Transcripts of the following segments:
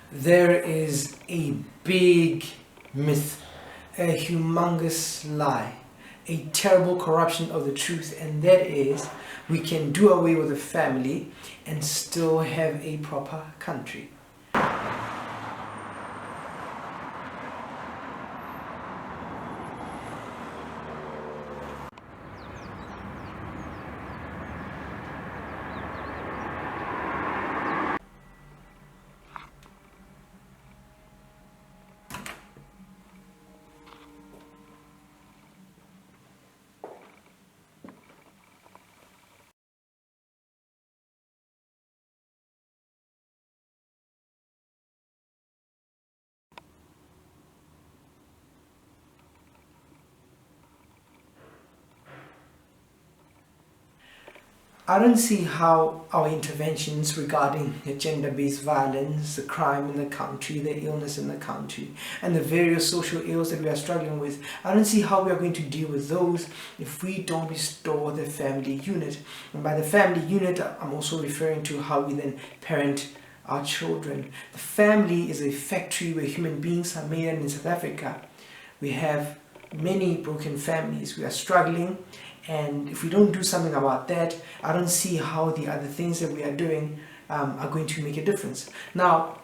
There is a big myth, a humongous lie, a terrible corruption of the truth, and that is we can do away with the family and still have a proper country. I don't see how our interventions regarding the gender-based violence, the crime in the country, the illness in the country, and the various social ills that we are struggling with, I don't see how we are going to deal with those if we don't restore the family unit. And by the family unit, I'm also referring to how we then parent our children. The family is a factory where human beings are made, and in South Africa, we have many broken families. We are struggling, and if we don't do something about that, I don't see how the other things that we are doing are going to make a difference. Now,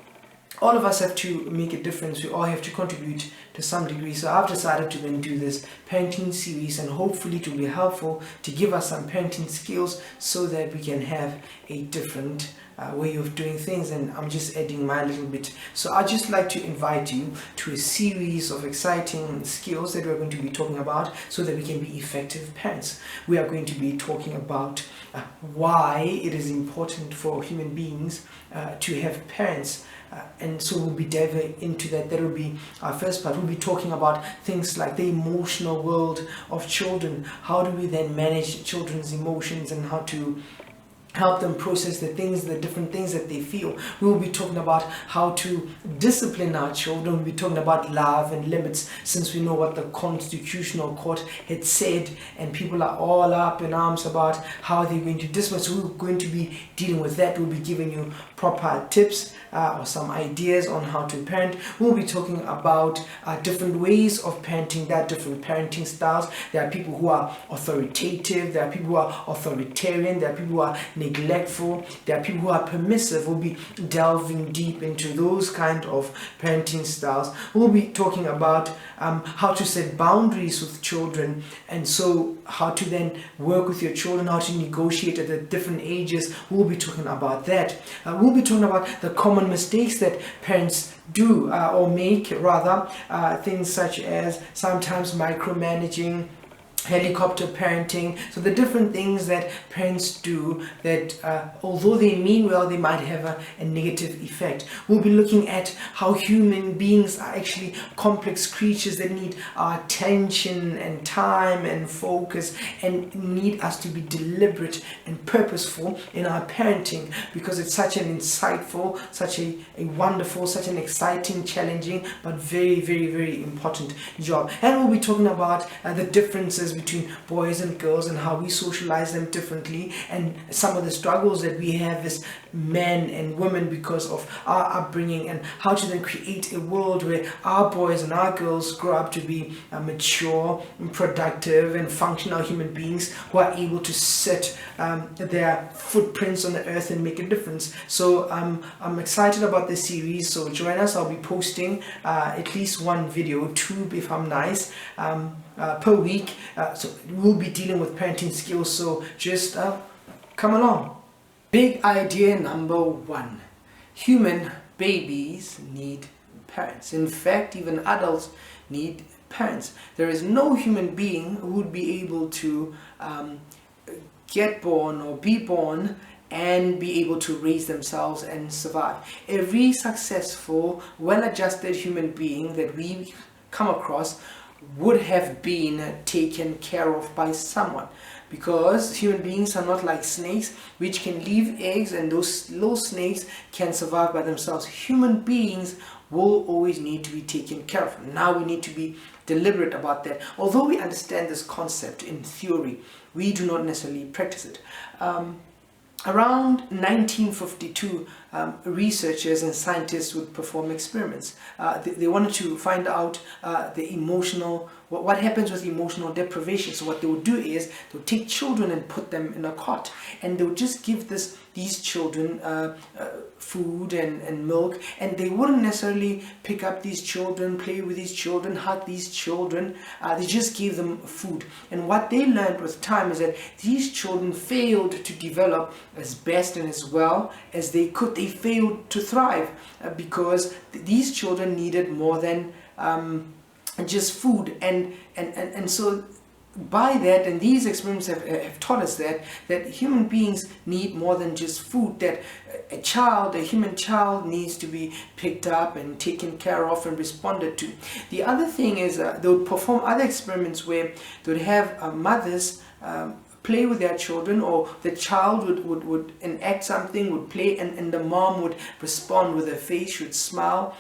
all of us have to make a difference. We all have to contribute to some degree. So I've decided to then do this parenting series, and hopefully it will be helpful to give us some parenting skills so that we can have a different way of doing things. And I'm just adding my little bit. So I'd just like to invite you to a series of exciting skills that we're going to be talking about so that we can be effective parents. We are going to be talking about why it is important for human beings to have parents. And so we'll be diving into that. That will be our first part. We'll be talking about things like the emotional world of children. How do we then manage children's emotions and how to help them process the different things that they feel. We will be talking about how to discipline our children. We'll be talking about love and limits, since we know what the Constitutional Court had said, and people are all up in arms about how they're going to discipline. So we're going to be dealing with that. We'll be giving you proper tips or some ideas on how to parent. We'll be talking about different ways of parenting. There are different parenting styles. There are people who are authoritative. There are people who are authoritarian. There are people who are neglectful. There are people who are permissive. We'll be delving deep into those kind of parenting styles. We'll be talking about how to set boundaries with children, and so how to then work with your children, how to negotiate at the different ages. We'll be talking about that. We'll be talking about the common mistakes that parents do or make rather, things such as sometimes micromanaging, helicopter parenting. So the different things that parents do that although they mean well, they might have a negative effect. We'll be looking at how human beings are actually complex creatures that need our attention and time and focus, and need us to be deliberate and purposeful in our parenting, because it's such an insightful, such a wonderful, such an exciting, challenging, but very, very, very important job. And we'll be talking about the differences between boys and girls and how we socialize them differently, and some of the struggles that we have as men and women because of our upbringing, and how to then create a world where our boys and our girls grow up to be mature, productive, and functional human beings who are able to set their footprints on the earth and make a difference. So I'm excited about this series, so join us. I'll be posting at least one video, two if I'm nice, per week. So we'll be dealing with parenting skills, so just come along. Big idea number one: human babies need parents. In fact, even adults need parents. There is no human being who would be able to get born or be born and be able to raise themselves and survive. Every successful, well-adjusted human being that we come across would have been taken care of by someone, because human beings are not like snakes, which can leave eggs and those little snakes can survive by themselves. Human beings will always need to be taken care of. Now we need to be deliberate about that. Although we understand this concept in theory, we do not necessarily practice it. Around 1952, researchers and scientists would perform experiments. They wanted to find out what happens with emotional deprivation. So what they would do is they would take children and put them in a cot, and they would just give these children food and milk, and they wouldn't necessarily pick up these children, play with these children, hug these children. They just gave them food. And what they learned with time is that these children failed to develop as best and as well as they could. They failed to thrive because these children needed more than just food. And so by that, and these experiments have taught us that human beings need more than just food, that a human child needs to be picked up and taken care of and responded to. The other thing is they would perform other experiments where they would have mothers play with their children, or the child would enact something, would play, and the mom would respond with her face, would smile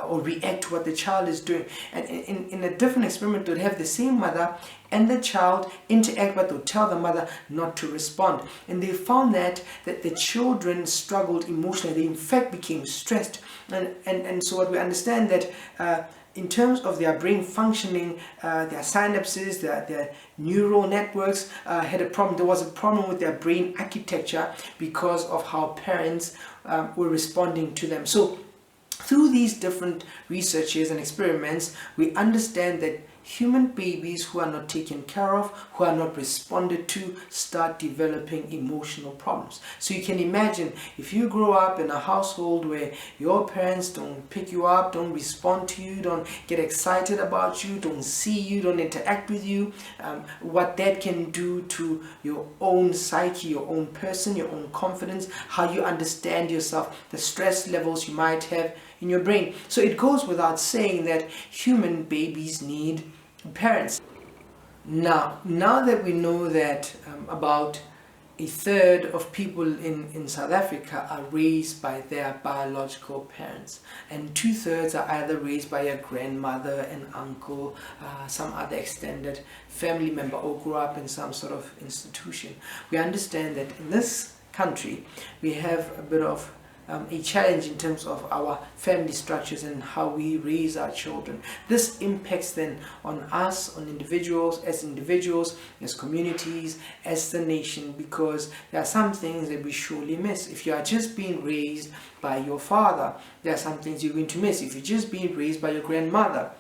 or react to what the child is doing. And in a different experiment, they would have the same mother and the child interact, but they would tell the mother not to respond. And they found that the children struggled emotionally. They in fact became stressed. And so what we understand that in terms of their brain functioning, their synapses, their neural networks had a problem. There was a problem with their brain architecture because of how parents were responding to them. So through these different researches and experiments, we understand that human babies who are not taken care of, who are not responded to, start developing emotional problems. So you can imagine if you grow up in a household where your parents don't pick you up, don't respond to you, don't get excited about you, don't see you, don't interact with you, what that can do to your own psyche, your own person, your own confidence, how you understand yourself, the stress levels you might have in your brain. So it goes without saying that human babies need parents. Now that we know that about a third of people in South Africa are raised by their biological parents, and 2/3 are either raised by a grandmother, an uncle, some other extended family member, or grew up in some sort of institution. We understand that in this country we have a bit of a challenge in terms of our family structures and how we raise our children. This impacts then on us, on individuals, as communities, as the nation, because there are some things that we surely miss. If you are just being raised by your father, there are some things you're going to miss. If you're just being raised by your grandmother,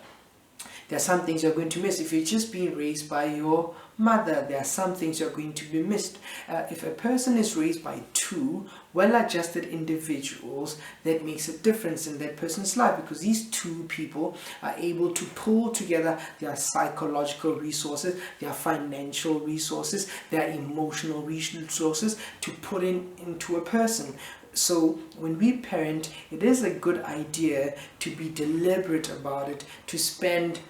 there are some things you're going to miss. If you're just being raised by your mother, there are some things you're going to be missed. If a person is raised by two well-adjusted individuals, that makes a difference in that person's life, because these two people are able to pull together their psychological resources, their financial resources, their emotional resources to put into a person. So when we parent, it is a good idea to be deliberate about it, to spend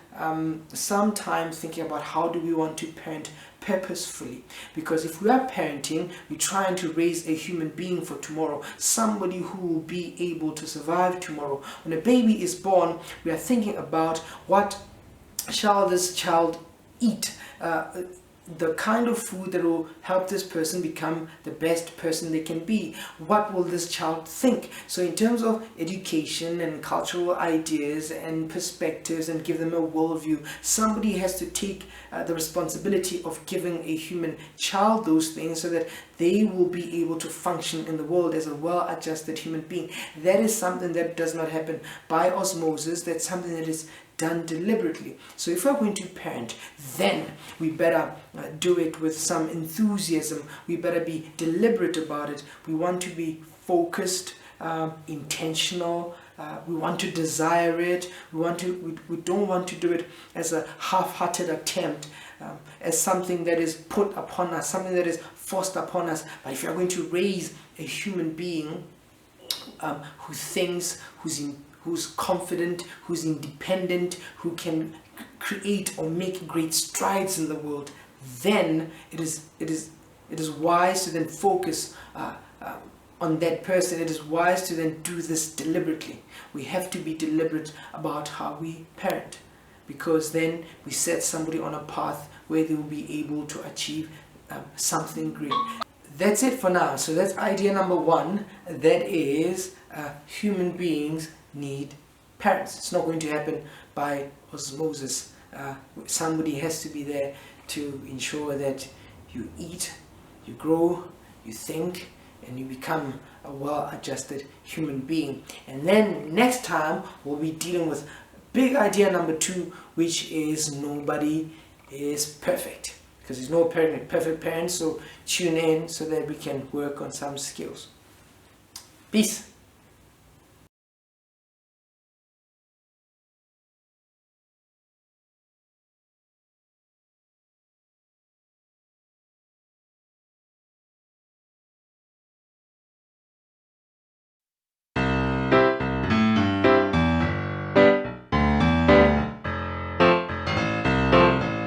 some time thinking about how do we want to parent purposefully. Because if we are parenting, we're trying to raise a human being for tomorrow, somebody who will be able to survive tomorrow. When a baby is born, we are thinking about what shall this child eat, the kind of food that will help this person become the best person they can be. What will this child think? So in terms of education and cultural ideas and perspectives, and give them a worldview, somebody has to take the responsibility of giving a human child those things so that they will be able to function in the world as a well-adjusted human being. That is something that does not happen by osmosis. That's something that is done deliberately. So if we're going to parent, then we better do it with some enthusiasm. We better be deliberate about it. We want to be focused, intentional. We want to desire it. We don't want to do it as a half-hearted attempt, as something that is put upon us, something that is forced upon us. But if you're going to raise a human being who thinks, who's confident, who's independent, who can create or make great strides in the world, then it is wise to then focus on that person. It is wise to then do this deliberately. We have to be deliberate about how we parent, because then we set somebody on a path where they will be able to achieve something great. that's it for now. So that's idea number one, that is human beings need parents. It's not going to happen by osmosis. Somebody has to be there to ensure that you eat, you grow, you think, and you become a well-adjusted human being. And then next time we'll be dealing with big idea number two, which is nobody is perfect, because there's no perfect parent. So tune in so that we can work on some skills. Peace.